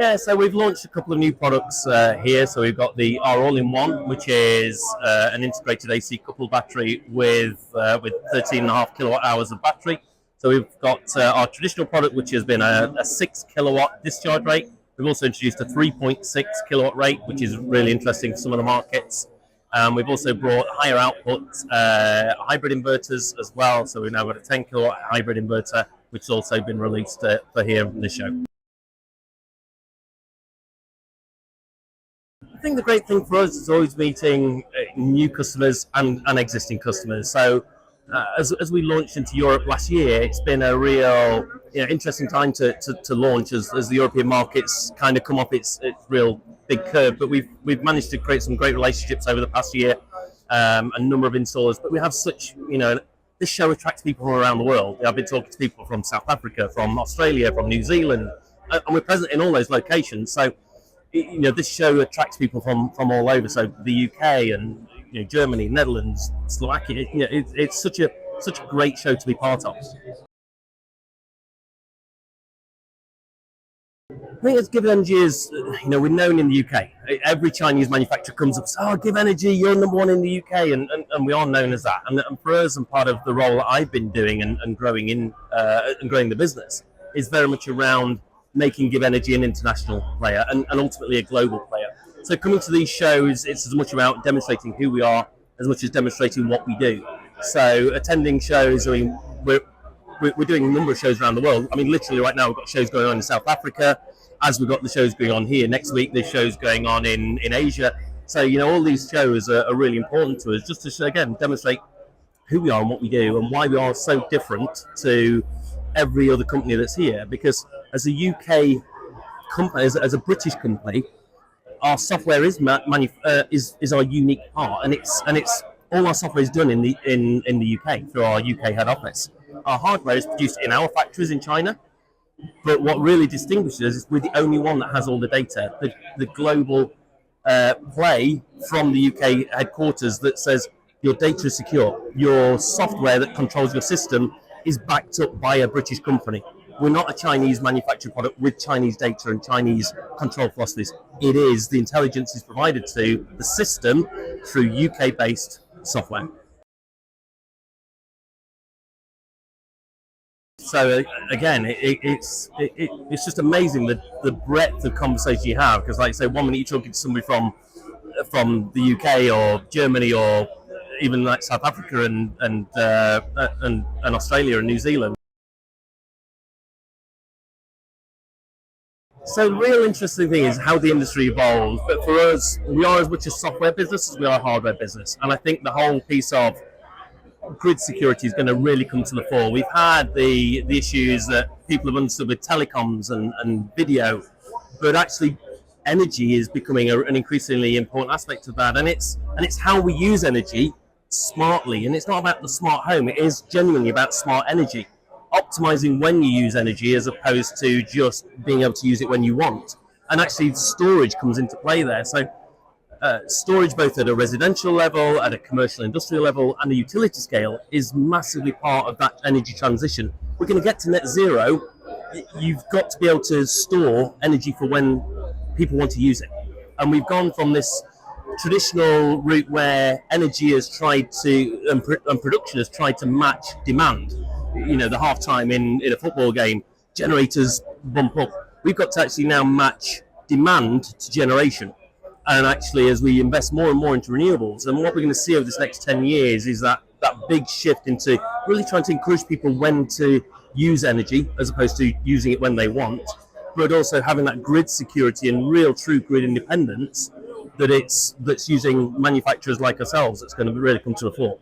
Yeah, so we've launched a couple of new products here. So we've got our all-in-one, which is an integrated AC coupled battery with 13.5 kilowatt hours of battery. So we've got our traditional product, which has been a 6 kilowatt discharge rate. We've also introduced a 3.6 kilowatt rate, which is really interesting for some of the markets. We've also brought higher output hybrid inverters as well. So we've now got a 10 kilowatt hybrid inverter, which has also been released for here in this show. I think the great thing for us is always meeting new customers and existing customers. So as we launched into Europe last year, it's been a real interesting time to launch as the European markets kind of come off its real big curve. But we've managed to create some great relationships over the past year, a number of installers. But we have such, this show attracts people from around the world. I've been talking to people from South Africa, from Australia, from New Zealand, and we're present in all those locations. So this show attracts people from all over. So the UK and Germany, Netherlands, Slovakia. It's such a great show to be part of. I think as GivEnergy is, we're known in the UK. Every Chinese manufacturer comes up and says, "Oh, GivEnergy, you're number one in the UK," and we are known as that. And for us, and part of the role that I've been doing and growing the business is very much around making GivEnergy an international player and ultimately a global player. So coming to these shows, it's as much about demonstrating who we are as much as demonstrating what we do. So attending shows, we're doing a number of shows around the world. Literally right now we've got shows going on in South Africa, as we've got the shows going on here. Next week there's shows going on in Asia. So all these shows are really important to us, just to again demonstrate who we are and what we do and why we are so different to every other company that's here. Because as a UK company, as a British company, our software is our unique part, and it's all our software is done in the UK through our UK head office. Our hardware is produced in our factories in China, but what really distinguishes us is we're the only one that has all the data, the global play from the UK headquarters that says your data is secure, your software that controls your system is backed up by a British company. We're not a Chinese manufactured product with Chinese data and Chinese control philosophies. It is, the intelligence is provided to the system through UK-based software. So again, it's just amazing the breadth of conversation you have, because like I say, 1 minute you're talking to somebody from the UK or Germany or even like South Africa and Australia and New Zealand. So the real interesting thing is how the industry evolves. But for us, we are as much a software business as we are a hardware business. And I think the whole piece of grid security is going to really come to the fore. We've had the issues that people have understood with telecoms and video, but actually energy is becoming an increasingly important aspect of that. And it's how we use energy smartly. And it's not about the smart home. It is genuinely about smart energy. Optimizing when you use energy as opposed to just being able to use it when you want. And actually storage comes into play there. So storage both at a residential level, at a commercial industrial level and a utility scale is massively part of that energy transition. We're going to get to net zero. You've got to be able to store energy for when people want to use it. And we've gone from this traditional route where energy has tried to, and production has tried to match demand. The half-time in a football game, generators bump up. We've got to actually now match demand to generation. And actually, as we invest more and more into renewables, and what we're going to see over this next 10 years is that big shift into really trying to encourage people when to use energy as opposed to using it when they want, but also having that grid security and real true grid independence that's using manufacturers like ourselves that's going to really come to the fore.